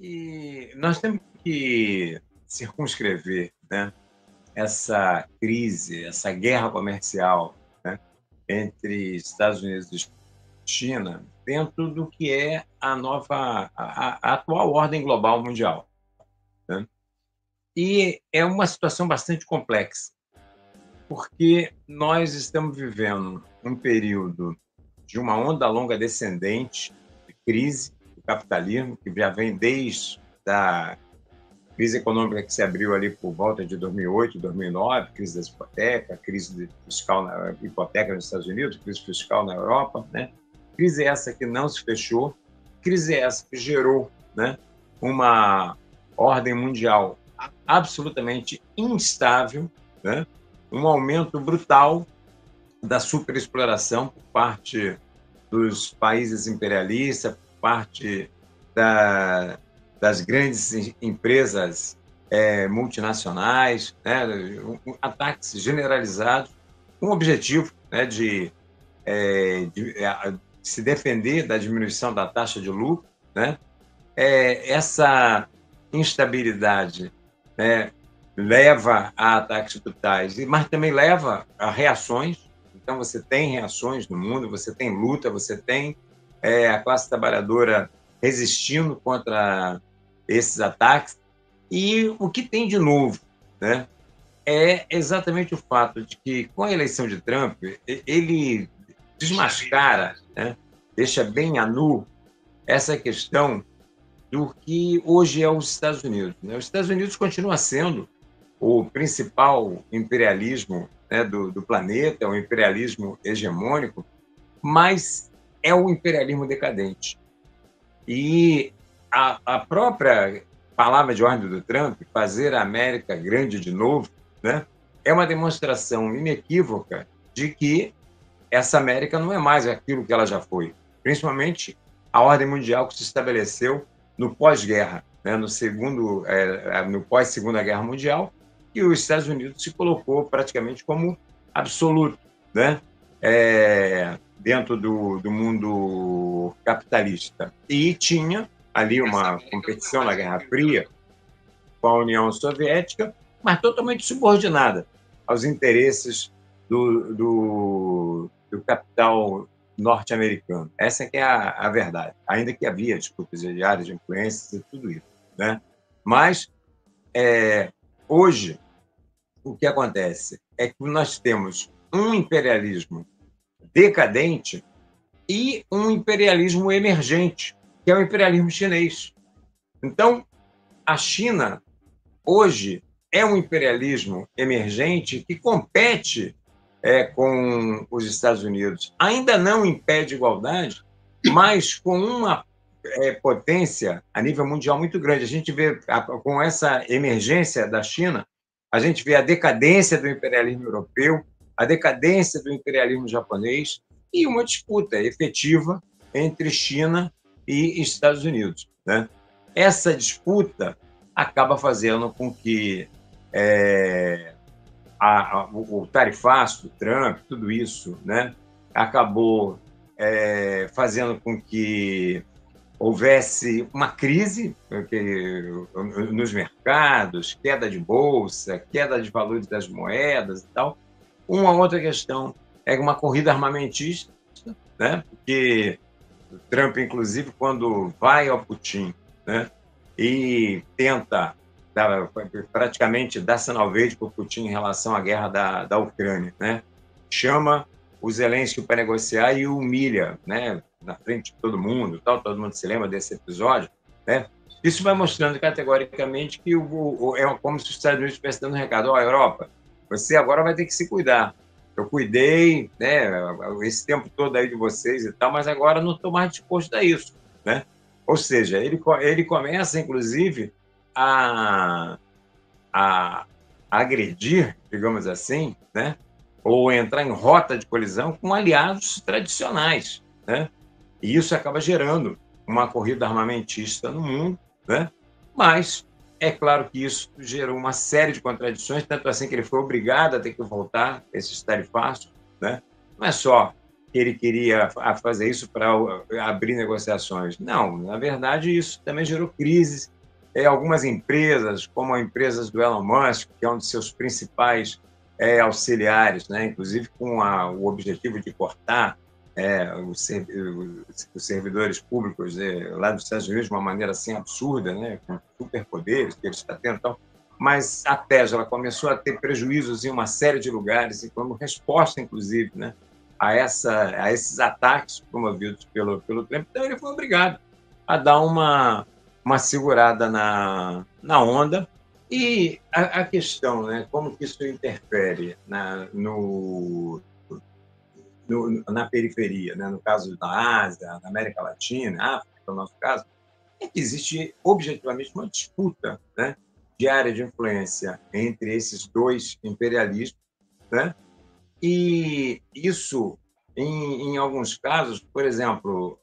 E nós temos que circunscrever, né, essa crise, essa guerra comercial, né, entre Estados Unidos e China, dentro do que é a nova, a atual ordem global mundial, né? E é uma situação bastante complexa, porque nós estamos vivendo um período de uma onda longa descendente de crise do capitalismo, que já vem desde a crise econômica que se abriu ali por volta de 2008, 2009, crise das hipotecas, crise fiscal na hipoteca nos Estados Unidos, crise fiscal na Europa, né? Crise essa que não se fechou, crise essa que gerou, né, uma ordem mundial absolutamente instável, né? Um aumento brutal da superexploração por parte dos países imperialistas, por parte da, das grandes empresas multinacionais, né, ataques generalizados, com o objetivo, né, de se defender da diminuição da taxa de lucro, né? Essa instabilidade, né, leva a ataques brutais, mas também leva a reações. Então, você tem reações no mundo, você tem luta, você tem a classe trabalhadora resistindo contra esses ataques. E o que tem de novo, né, é exatamente o fato de que, com a eleição de Trump, ele desmascara, né, deixa bem a nu essa questão do que hoje é os Estados Unidos, né? Os Estados Unidos continua sendo o principal imperialismo, né, do planeta, o imperialismo hegemônico, mas é o imperialismo decadente. E a própria palavra de ordem do Trump, fazer a América grande de novo, né, é uma demonstração inequívoca de que essa América não é mais aquilo que ela já foi, principalmente a ordem mundial que se estabeleceu no pós-guerra, né, no pós-Segunda Guerra Mundial, e os Estados Unidos se colocou praticamente como absoluto, né, dentro do mundo capitalista. E tinha ali uma competição na Guerra Fria com a União Soviética, mas totalmente subordinada aos interesses do capital norte-americano. Essa que é a verdade, ainda que havia disputas diárias de influências e tudo isso, né? Mas, hoje, o que acontece é que nós temos um imperialismo decadente e um imperialismo emergente, que é o imperialismo chinês. Então, a China, hoje, é um imperialismo emergente que compete com os Estados Unidos. Ainda não em pé de igualdade, mas com uma potência a nível mundial muito grande. A gente vê, com essa emergência da China, a gente vê a decadência do imperialismo europeu, a decadência do imperialismo japonês e uma disputa efetiva entre China e Estados Unidos, né? Essa disputa acaba fazendo com que o tarifaço do Trump, tudo isso, né, acabou fazendo com que houvesse uma crise nos mercados, queda de bolsa, queda de valores das moedas e tal. Uma outra questão é uma corrida armamentista, né, porque o Trump, inclusive, quando vai ao Putin, né, e tenta praticamente dar sinal verde para o Putin em relação à guerra da Ucrânia, né, chama o Zelensky para negociar e o humilha, né, na frente de todo mundo se lembra desse episódio, né? Isso vai mostrando categoricamente que é como se os Estados Unidos estivessem dando um recado: à Europa, você agora vai ter que se cuidar. Eu cuidei, né, esse tempo todo aí de vocês e tal, mas agora não estou mais disposto a isso, né? Ou seja, ele começa, inclusive, a agredir, digamos assim, né, ou entrar em rota de colisão com aliados tradicionais, né? E isso acaba gerando uma corrida armamentista no mundo, né? Mas é claro que isso gerou uma série de contradições, tanto assim que ele foi obrigado a ter que voltar esses tarifaços, né? Não é só que ele queria fazer isso para abrir negociações. Não, na verdade, isso também gerou crises. Algumas empresas, como as empresas do Elon Musk, que é um de seus principais auxiliares, né, inclusive com o objetivo de cortar os servidores públicos lá dos Estados Unidos de uma maneira assim absurda, né, com superpoderes que ele está tendo. Então, mas a Tesla começou a ter prejuízos em uma série de lugares, e como resposta, inclusive, né, a esses ataques promovidos pelo Trump, então ele foi obrigado a dar uma segurada na onda. E a questão, né, como que isso interfere na periferia, né, no caso da Ásia, da América Latina, África, no nosso caso, é que existe objetivamente uma disputa, né, de área de influência entre esses dois imperialismos, né? E isso, em alguns casos, por exemplo,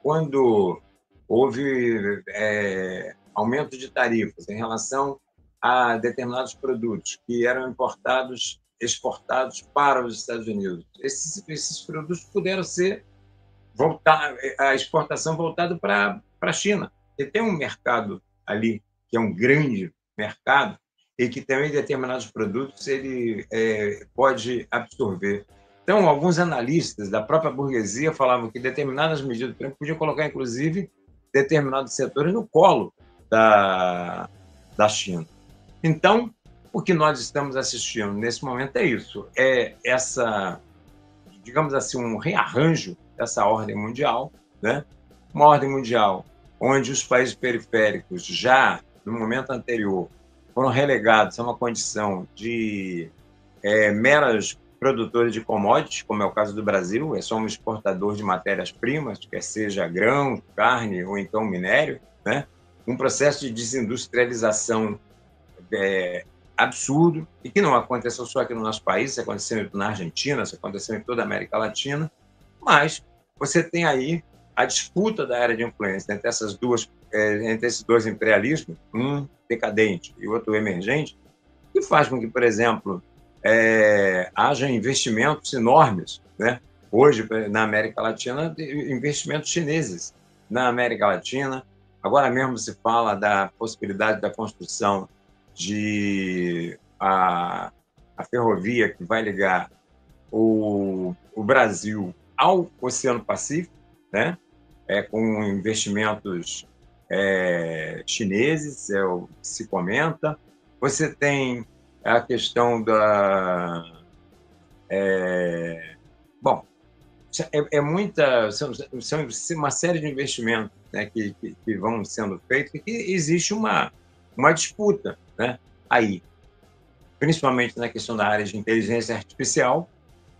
quando houve aumento de tarifas em relação a determinados produtos que eram exportados para os Estados Unidos, esses produtos puderam ser a exportação voltada para a China. E tem um mercado ali que é um grande mercado e que também determinados produtos ele pode absorver. Então, alguns analistas da própria burguesia falavam que determinadas medidas do Trump podiam colocar, inclusive, determinados setores no colo da China. Então, o que nós estamos assistindo nesse momento é isso, digamos assim, um rearranjo dessa ordem mundial, né? Uma ordem mundial onde os países periféricos já, no momento anterior, foram relegados a uma condição de meros produtores de commodities, como é o caso do Brasil, é só um exportador de matérias-primas, quer seja grão, carne ou então minério, né? Um processo de desindustrialização absurdo, e que não aconteceu só aqui no nosso país, isso aconteceu na Argentina, isso aconteceu em toda a América Latina, mas você tem aí a disputa da área de influência entre entre esses dois imperialismos, um decadente e outro emergente, que faz com que, por exemplo, haja investimentos enormes, né? Hoje, na América Latina, investimentos chineses na América Latina. Agora mesmo se fala da possibilidade da construção de a ferrovia que vai ligar o Brasil ao Oceano Pacífico, né? Com investimentos chineses, o que se comenta. Você tem a questão da... bom, são uma série de investimentos, né, que vão sendo feitos, e que existe uma disputa, né, aí, principalmente na questão da área de inteligência artificial,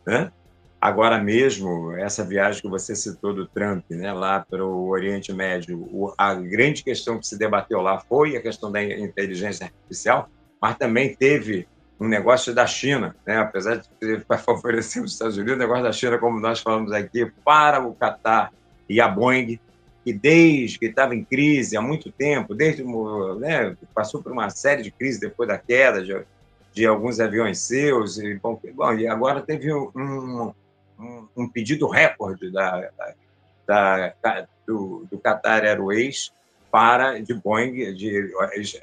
né? Agora mesmo, essa viagem que você citou do Trump, né, lá para o Oriente Médio, a grande questão que se debateu lá foi a questão da inteligência artificial, mas também teve um negócio da China, né, apesar de favorecer os Estados Unidos, o negócio da China, como nós falamos aqui, para o Qatar e a Boeing, que desde que estava em crise há muito tempo, né, passou por uma série de crises depois da queda de alguns aviões seus, e agora teve um pedido recorde do Qatar Airways de Boeing, de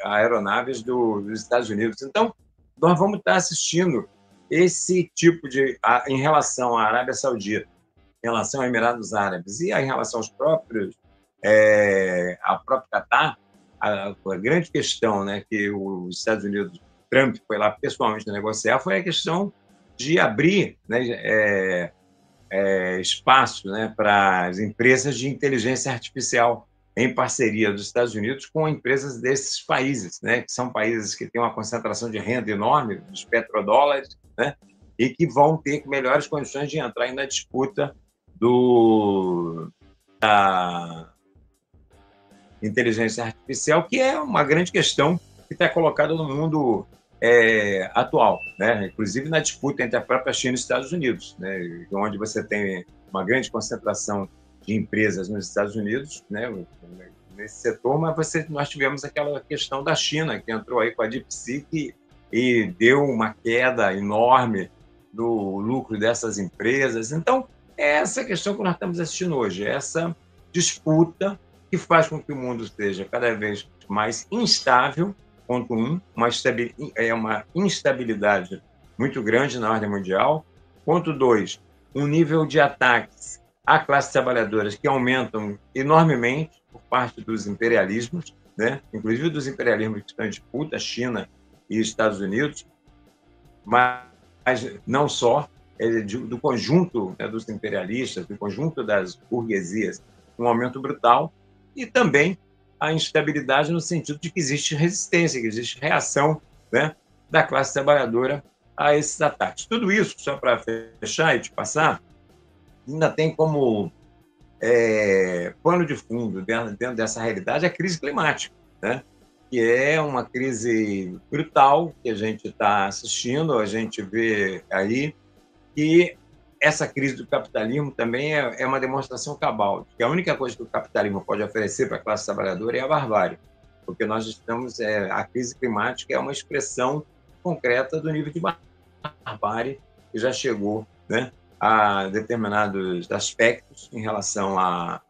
aeronaves dos Estados Unidos. Então, nós vamos estar assistindo esse tipo em relação à Arábia Saudita, em relação aos Emirados Árabes e em relação aos ao próprio Qatar, a grande questão, né, que os Estados Unidos, Trump foi lá pessoalmente negociar, foi a questão de abrir, né, espaço, né, para as empresas de inteligência artificial em parceria dos Estados Unidos com empresas desses países, né, que são países que têm uma concentração de renda enorme, dos petrodólares, né, e que vão ter melhores condições de entrar na disputa da inteligência artificial, que é uma grande questão que está colocada no mundo atual, né? Inclusive na disputa entre a própria China e os Estados Unidos, né? Onde você tem uma grande concentração de empresas nos Estados Unidos, né? Nesse setor, mas nós tivemos aquela questão da China, que entrou aí com a DeepSeek e deu uma queda enorme do lucro dessas empresas. Então, é essa questão que nós estamos assistindo hoje, essa disputa que faz com que o mundo seja cada vez mais instável, ponto um, uma instabilidade muito grande na ordem mundial. Ponto dois, um nível de ataques à classe trabalhadora que aumentam enormemente por parte dos imperialismos, né? Inclusive dos imperialismos que estão em disputa, China e Estados Unidos, mas não só, do conjunto, né, dos imperialistas, do conjunto das burguesias, um aumento brutal, e também a instabilidade no sentido de que existe resistência, que existe reação, né, da classe trabalhadora a esses ataques. Tudo isso, só para fechar e te passar, ainda tem como pano de fundo, dentro dessa realidade, a crise climática, né? Que é uma crise brutal que a gente está assistindo, a gente vê aí, e essa crise do capitalismo também é uma demonstração cabal, de que a única coisa que o capitalismo pode oferecer para a classe trabalhadora é a barbárie, porque nós estamos, a crise climática é uma expressão concreta do nível de barbárie que já chegou, né, a determinados aspectos em relação à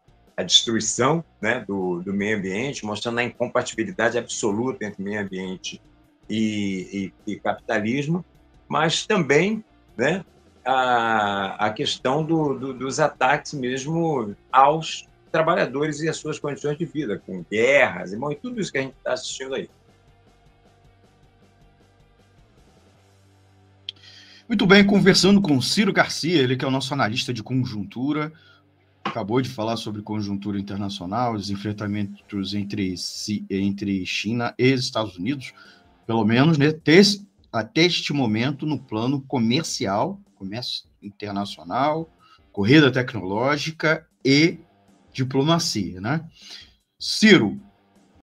destruição, né, do meio ambiente, mostrando a incompatibilidade absoluta entre meio ambiente e capitalismo, mas também, né, a questão dos ataques mesmo aos trabalhadores e às suas condições de vida, com guerras, e tudo isso que a gente está assistindo aí. Muito bem, conversando com Ciro Garcia, ele que é o nosso analista de conjuntura, acabou de falar sobre conjuntura internacional, os enfrentamentos entre China e Estados Unidos, pelo menos, né, até este momento no plano comercial, comércio internacional, corrida tecnológica e diplomacia, né? Ciro,